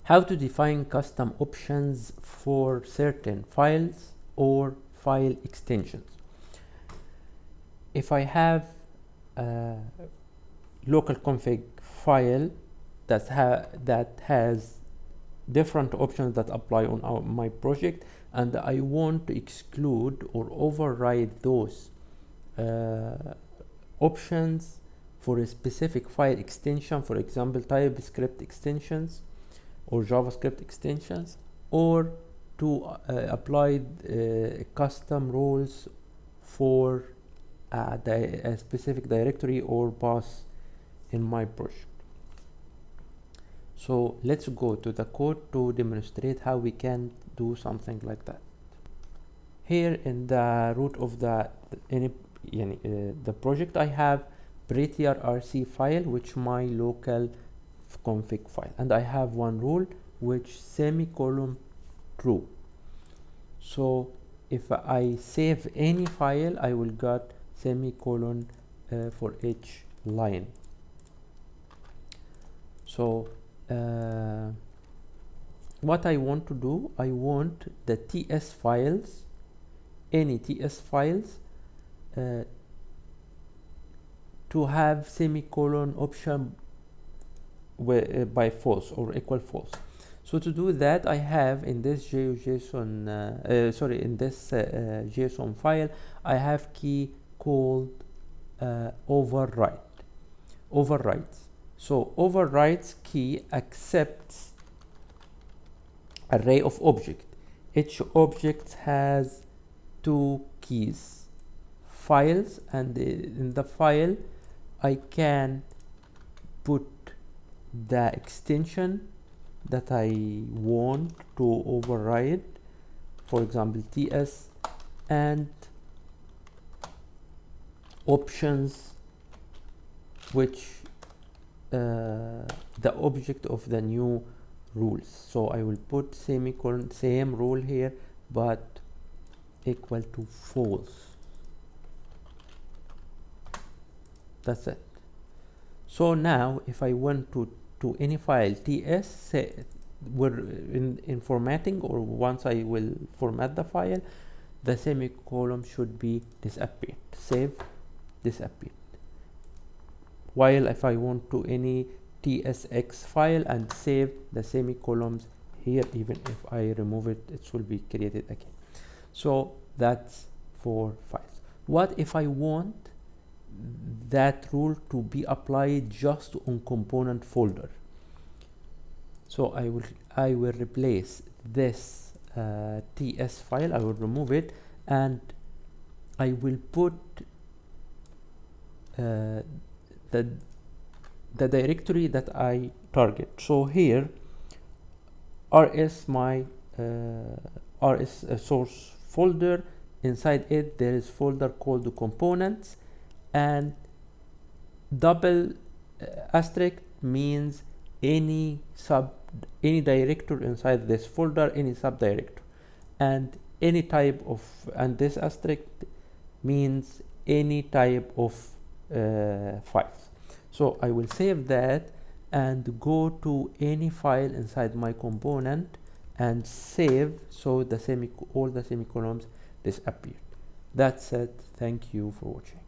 How to define custom options for certain files or file extensions. If I have a local config file that has different options that apply on my project, and I want to exclude or override those options for a specific file extension, for example TypeScript extensions or JavaScript extensions, or to apply custom rules for a specific directory or path in my project. So let's go to the code to demonstrate how we can do something like that. Here in the root of the project, I have prettier RC file, which my local config file, and I have one rule which semicolon true. So if I save any file, I will get semicolon for each line. So what I want to do, I want the TS files, any TS files, to have semicolon option by false or equal false. So to do that, I have in this JSON file, I have key called overrides. So overrides key accepts array of object. Each object has two keys, files, and in the file I can put the extension that I want to override, for example TS, and options, which the object of the new rules. So I will put semicolon, same rule here, but equal to false. That's it. So now if I want to any file TS, say we're in formatting, or once I will format the file, the semicolon should be disappeared, save, disappeared. While if I want to any TSX file and save, the semicolons here, even if I remove it, it will be created again. So that's for files. What if I want that rule to be applied just on component folder? So I will replace this TS file, I will remove it, and I will put the directory that I target. So here RS, my RS source folder, inside it there is folder called components, and double asterisk means any directory inside this folder, any subdirectory, and any type of, and this asterisk means any type of files. So I will save that and go to any file inside my component and save, so the all the semicolons disappear. That's it. Thank you for watching.